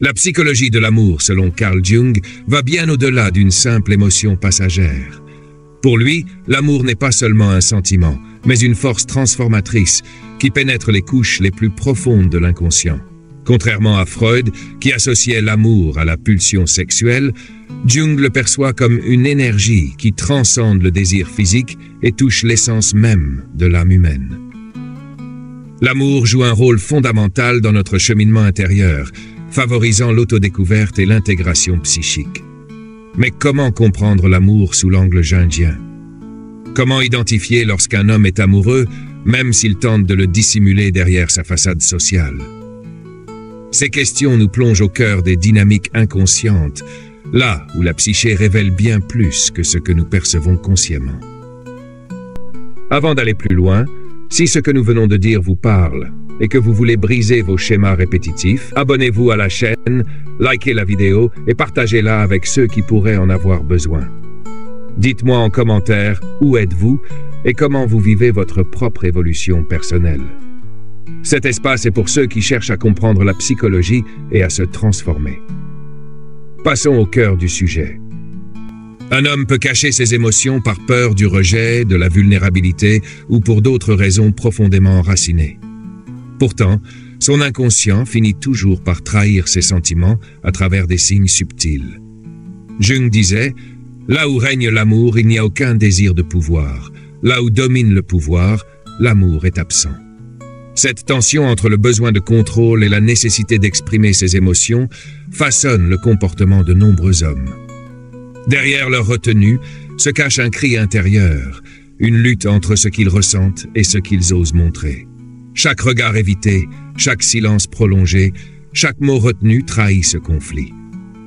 La psychologie de l'amour, selon Carl Jung, va bien au-delà d'une simple émotion passagère. Pour lui, l'amour n'est pas seulement un sentiment, mais une force transformatrice qui pénètre les couches les plus profondes de l'inconscient. Contrairement à Freud, qui associait l'amour à la pulsion sexuelle, Jung le perçoit comme une énergie qui transcende le désir physique et touche l'essence même de l'âme humaine. L'amour joue un rôle fondamental dans notre cheminement intérieur, favorisant l'autodécouverte et l'intégration psychique. Mais comment comprendre l'amour sous l'angle jungien? Comment identifier lorsqu'un homme est amoureux, même s'il tente de le dissimuler derrière sa façade sociale? Ces questions nous plongent au cœur des dynamiques inconscientes, là où la psyché révèle bien plus que ce que nous percevons consciemment. Avant d'aller plus loin, si ce que nous venons de dire vous parle et que vous voulez briser vos schémas répétitifs, abonnez-vous à la chaîne, likez la vidéo et partagez-la avec ceux qui pourraient en avoir besoin. Dites-moi en commentaire où êtes-vous et comment vous vivez votre propre évolution personnelle. Cet espace est pour ceux qui cherchent à comprendre la psychologie et à se transformer. Passons au cœur du sujet. Un homme peut cacher ses émotions par peur du rejet, de la vulnérabilité ou pour d'autres raisons profondément enracinées. Pourtant, son inconscient finit toujours par trahir ses sentiments à travers des signes subtils. Jung disait « Là où règne l'amour, il n'y a aucun désir de pouvoir. Là où domine le pouvoir, l'amour est absent. » Cette tension entre le besoin de contrôle et la nécessité d'exprimer ses émotions façonne le comportement de nombreux hommes. Derrière leur retenue se cache un cri intérieur, une lutte entre ce qu'ils ressentent et ce qu'ils osent montrer. Chaque regard évité, chaque silence prolongé, chaque mot retenu trahit ce conflit.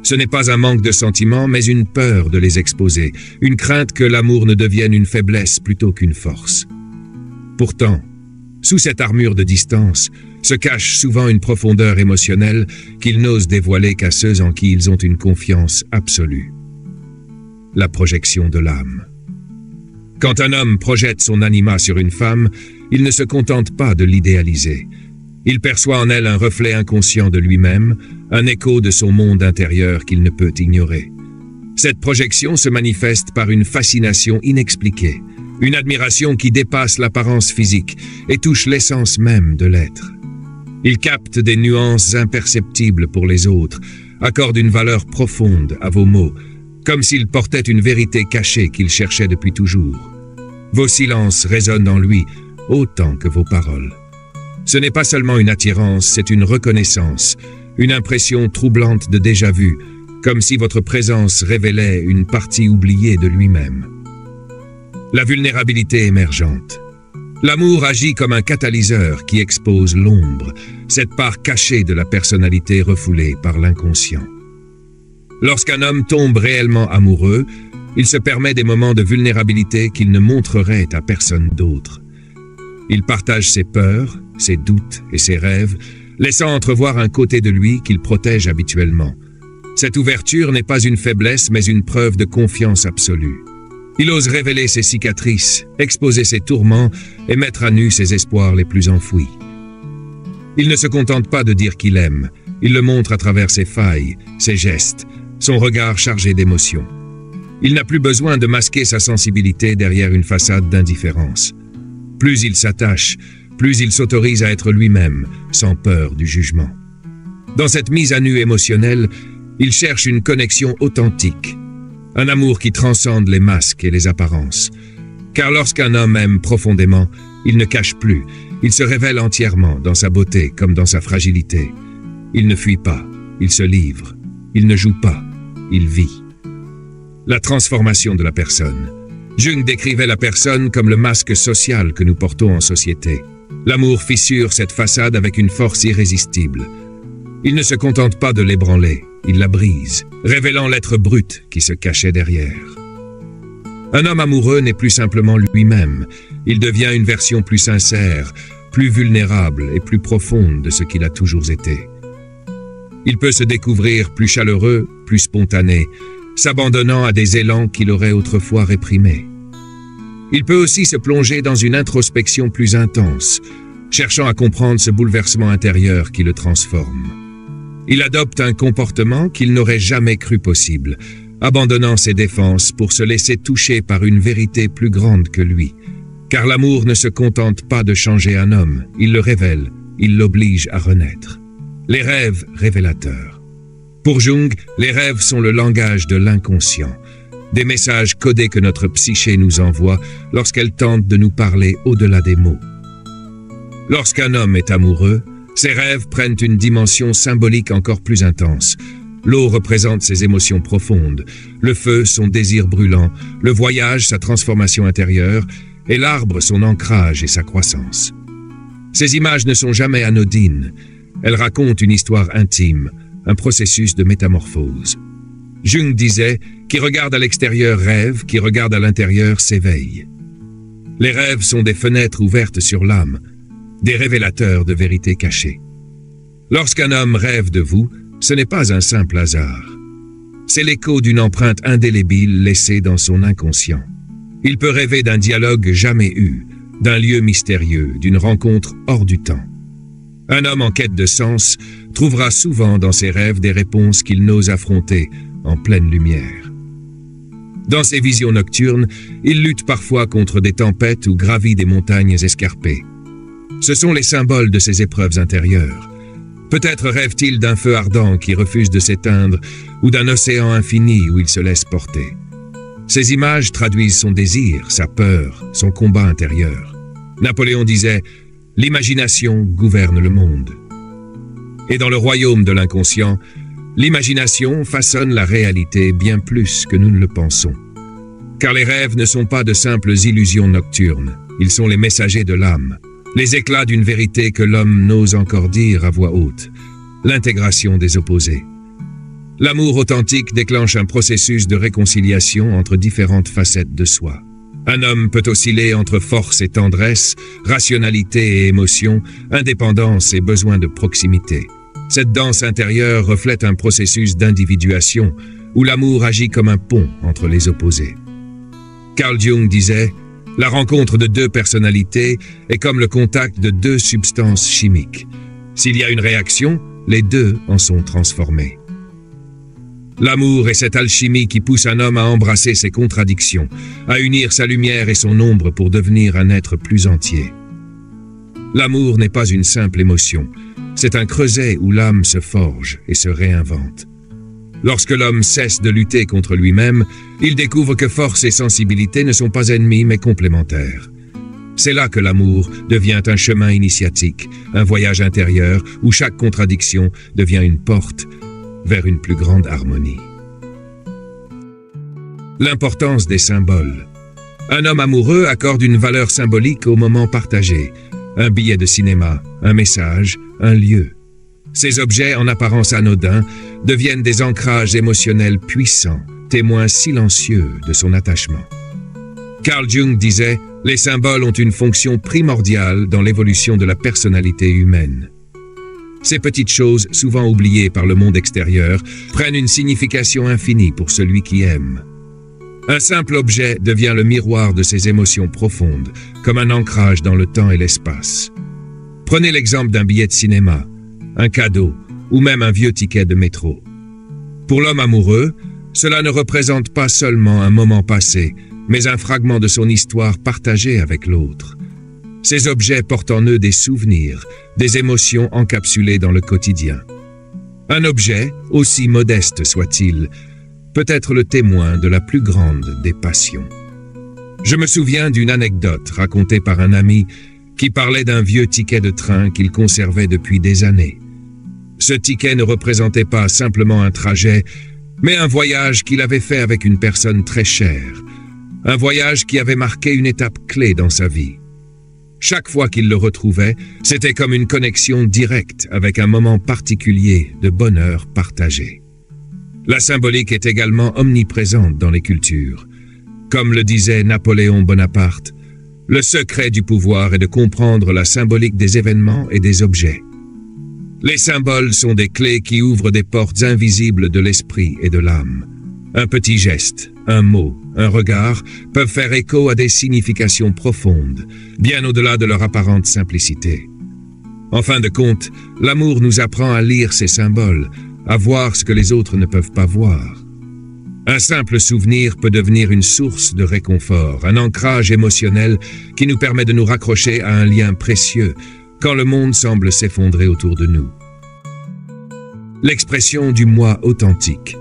Ce n'est pas un manque de sentiments, mais une peur de les exposer, une crainte que l'amour ne devienne une faiblesse plutôt qu'une force. Pourtant, sous cette armure de distance, se cache souvent une profondeur émotionnelle qu'ils n'osent dévoiler qu'à ceux en qui ils ont une confiance absolue. La projection de l'âme. Quand un homme projette son anima sur une femme, il ne se contente pas de l'idéaliser. Il perçoit en elle un reflet inconscient de lui-même, un écho de son monde intérieur qu'il ne peut ignorer. Cette projection se manifeste par une fascination inexpliquée, une admiration qui dépasse l'apparence physique et touche l'essence même de l'être. Il capte des nuances imperceptibles pour les autres, accorde une valeur profonde à vos mots, comme s'il portait une vérité cachée qu'il cherchait depuis toujours. Vos silences résonnent en lui autant que vos paroles. Ce n'est pas seulement une attirance, c'est une reconnaissance, une impression troublante de déjà-vu, comme si votre présence révélait une partie oubliée de lui-même. La vulnérabilité émergente. L'amour agit comme un catalyseur qui expose l'ombre, cette part cachée de la personnalité refoulée par l'inconscient. Lorsqu'un homme tombe réellement amoureux, il se permet des moments de vulnérabilité qu'il ne montrerait à personne d'autre. Il partage ses peurs, ses doutes et ses rêves, laissant entrevoir un côté de lui qu'il protège habituellement. Cette ouverture n'est pas une faiblesse, mais une preuve de confiance absolue. Il ose révéler ses cicatrices, exposer ses tourments et mettre à nu ses espoirs les plus enfouis. Il ne se contente pas de dire qu'il aime, il le montre à travers ses failles, ses gestes, son regard chargé d'émotions. Il n'a plus besoin de masquer sa sensibilité derrière une façade d'indifférence. Plus il s'attache, plus il s'autorise à être lui-même, sans peur du jugement. Dans cette mise à nu émotionnelle, il cherche une connexion authentique, un amour qui transcende les masques et les apparences. Car lorsqu'un homme aime profondément, il ne cache plus, il se révèle entièrement dans sa beauté comme dans sa fragilité. Il ne fuit pas, il se livre, il ne joue pas, il vit. La transformation de la personne. Jung décrivait la personne comme le masque social que nous portons en société. L'amour fissure cette façade avec une force irrésistible. Il ne se contente pas de l'ébranler, il la brise, révélant l'être brut qui se cachait derrière. Un homme amoureux n'est plus simplement lui-même, il devient une version plus sincère, plus vulnérable et plus profonde de ce qu'il a toujours été. Il peut se découvrir plus chaleureux, plus spontané, s'abandonnant à des élans qu'il aurait autrefois réprimés. Il peut aussi se plonger dans une introspection plus intense, cherchant à comprendre ce bouleversement intérieur qui le transforme. Il adopte un comportement qu'il n'aurait jamais cru possible, abandonnant ses défenses pour se laisser toucher par une vérité plus grande que lui. Car l'amour ne se contente pas de changer un homme, il le révèle, il l'oblige à renaître. Les rêves révélateurs. Pour Jung, les rêves sont le langage de l'inconscient, des messages codés que notre psyché nous envoie lorsqu'elle tente de nous parler au-delà des mots. Lorsqu'un homme est amoureux, ses rêves prennent une dimension symbolique encore plus intense. L'eau représente ses émotions profondes, le feu son désir brûlant, le voyage sa transformation intérieure, et l'arbre son ancrage et sa croissance. Ces images ne sont jamais anodines, elles racontent une histoire intime, un processus de métamorphose. Jung disait « Qui regarde à l'extérieur rêve, qui regarde à l'intérieur s'éveille ». Les rêves sont des fenêtres ouvertes sur l'âme, des révélateurs de vérités cachées. Lorsqu'un homme rêve de vous, ce n'est pas un simple hasard. C'est l'écho d'une empreinte indélébile laissée dans son inconscient. Il peut rêver d'un dialogue jamais eu, d'un lieu mystérieux, d'une rencontre hors du temps. Un homme en quête de sens trouvera souvent dans ses rêves des réponses qu'il n'ose affronter en pleine lumière. Dans ses visions nocturnes, il lutte parfois contre des tempêtes ou gravit des montagnes escarpées. Ce sont les symboles de ses épreuves intérieures. Peut-être rêve-t-il d'un feu ardent qui refuse de s'éteindre ou d'un océan infini où il se laisse porter. Ces images traduisent son désir, sa peur, son combat intérieur. Napoléon disait « L'imagination gouverne le monde ». Et dans le royaume de l'inconscient, l'imagination façonne la réalité bien plus que nous ne le pensons. Car les rêves ne sont pas de simples illusions nocturnes, ils sont les messagers de l'âme, les éclats d'une vérité que l'homme n'ose encore dire à voix haute, l'intégration des opposés. L'amour authentique déclenche un processus de réconciliation entre différentes facettes de soi. Un homme peut osciller entre force et tendresse, rationalité et émotion, indépendance et besoin de proximité. Cette danse intérieure reflète un processus d'individuation où l'amour agit comme un pont entre les opposés. Carl Jung disait « La rencontre de deux personnalités est comme le contact de deux substances chimiques. S'il y a une réaction, les deux en sont transformés. » L'amour est cette alchimie qui pousse un homme à embrasser ses contradictions, à unir sa lumière et son ombre pour devenir un être plus entier. L'amour n'est pas une simple émotion, c'est un creuset où l'âme se forge et se réinvente. Lorsque l'homme cesse de lutter contre lui-même, il découvre que force et sensibilité ne sont pas ennemis mais complémentaires. C'est là que l'amour devient un chemin initiatique, un voyage intérieur où chaque contradiction devient une porte vers une plus grande harmonie. L'importance des symboles. Un homme amoureux accorde une valeur symbolique au moment partagé. Un billet de cinéma, un message, un lieu. Ces objets, en apparence anodins, deviennent des ancrages émotionnels puissants, témoins silencieux de son attachement. Carl Jung disait « Les symboles ont une fonction primordiale dans l'évolution de la personnalité humaine. » Ces petites choses, souvent oubliées par le monde extérieur, prennent une signification infinie pour celui qui aime. Un simple objet devient le miroir de ses émotions profondes, comme un ancrage dans le temps et l'espace. Prenez l'exemple d'un billet de cinéma, un cadeau ou même un vieux ticket de métro. Pour l'homme amoureux, cela ne représente pas seulement un moment passé, mais un fragment de son histoire partagée avec l'autre. Ces objets portent en eux des souvenirs, des émotions encapsulées dans le quotidien. Un objet, aussi modeste soit-il, peut être le témoin de la plus grande des passions. Je me souviens d'une anecdote racontée par un ami qui parlait d'un vieux ticket de train qu'il conservait depuis des années. Ce ticket ne représentait pas simplement un trajet, mais un voyage qu'il avait fait avec une personne très chère, un voyage qui avait marqué une étape clé dans sa vie. Chaque fois qu'il le retrouvait, c'était comme une connexion directe avec un moment particulier de bonheur partagé. La symbolique est également omniprésente dans les cultures. Comme le disait Napoléon Bonaparte, le secret du pouvoir est de comprendre la symbolique des événements et des objets. Les symboles sont des clés qui ouvrent des portes invisibles de l'esprit et de l'âme. Un petit geste, un mot, un regard peuvent faire écho à des significations profondes, bien au-delà de leur apparente simplicité. En fin de compte, l'amour nous apprend à lire ses symboles, à voir ce que les autres ne peuvent pas voir. Un simple souvenir peut devenir une source de réconfort, un ancrage émotionnel qui nous permet de nous raccrocher à un lien précieux quand le monde semble s'effondrer autour de nous. L'expression du moi authentique.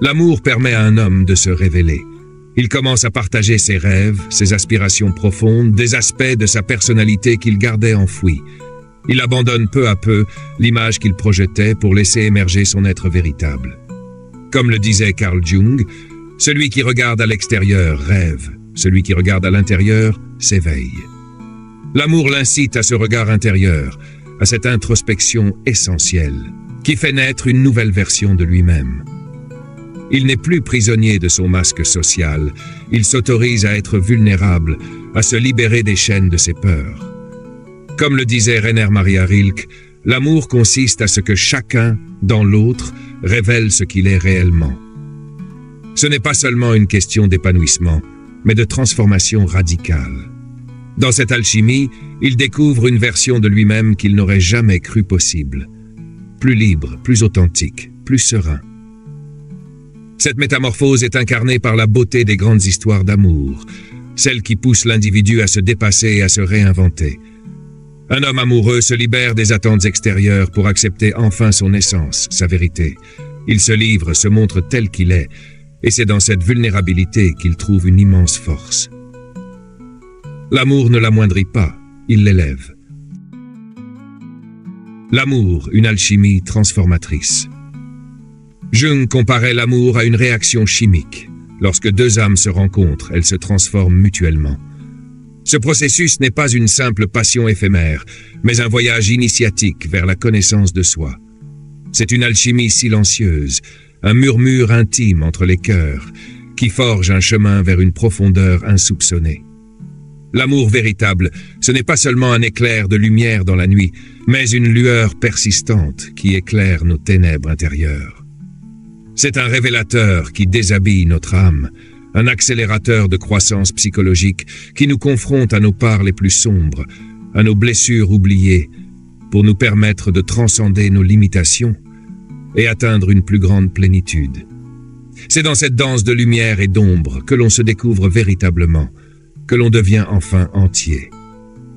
L'amour permet à un homme de se révéler. Il commence à partager ses rêves, ses aspirations profondes, des aspects de sa personnalité qu'il gardait enfouis. Il abandonne peu à peu l'image qu'il projetait pour laisser émerger son être véritable. Comme le disait Carl Jung, celui qui regarde à l'extérieur rêve, celui qui regarde à l'intérieur s'éveille. L'amour l'incite à ce regard intérieur, à cette introspection essentielle, qui fait naître une nouvelle version de lui-même. Il n'est plus prisonnier de son masque social, il s'autorise à être vulnérable, à se libérer des chaînes de ses peurs. Comme le disait Rainer Maria Rilke, l'amour consiste à ce que chacun, dans l'autre, révèle ce qu'il est réellement. Ce n'est pas seulement une question d'épanouissement, mais de transformation radicale. Dans cette alchimie, il découvre une version de lui-même qu'il n'aurait jamais cru possible. Plus libre, plus authentique, plus serein. Cette métamorphose est incarnée par la beauté des grandes histoires d'amour, celle qui pousse l'individu à se dépasser et à se réinventer. Un homme amoureux se libère des attentes extérieures pour accepter enfin son essence, sa vérité. Il se livre, se montre tel qu'il est, et c'est dans cette vulnérabilité qu'il trouve une immense force. L'amour ne l'amoindrit pas, il l'élève. L'amour, une alchimie transformatrice. Jung comparait l'amour à une réaction chimique. Lorsque deux âmes se rencontrent, elles se transforment mutuellement. Ce processus n'est pas une simple passion éphémère, mais un voyage initiatique vers la connaissance de soi. C'est une alchimie silencieuse, un murmure intime entre les cœurs, qui forge un chemin vers une profondeur insoupçonnée. L'amour véritable, ce n'est pas seulement un éclair de lumière dans la nuit, mais une lueur persistante qui éclaire nos ténèbres intérieures. C'est un révélateur qui déshabille notre âme, un accélérateur de croissance psychologique qui nous confronte à nos parts les plus sombres, à nos blessures oubliées, pour nous permettre de transcender nos limitations et atteindre une plus grande plénitude. C'est dans cette danse de lumière et d'ombre que l'on se découvre véritablement, que l'on devient enfin entier.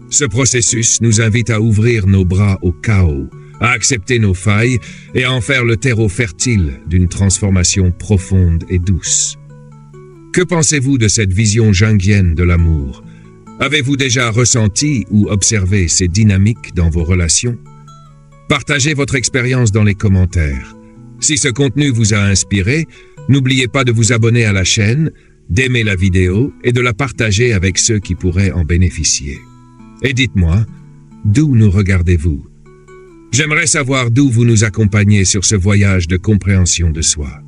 Ce processus nous invite à ouvrir nos bras au chaos, à accepter nos failles et à en faire le terreau fertile d'une transformation profonde et douce. Que pensez-vous de cette vision jungienne de l'amour? Avez-vous déjà ressenti ou observé ces dynamiques dans vos relations? Partagez votre expérience dans les commentaires. Si ce contenu vous a inspiré, n'oubliez pas de vous abonner à la chaîne, d'aimer la vidéo et de la partager avec ceux qui pourraient en bénéficier. Et dites-moi, d'où nous regardez-vous? J'aimerais savoir d'où vous nous accompagnez sur ce voyage de compréhension de soi.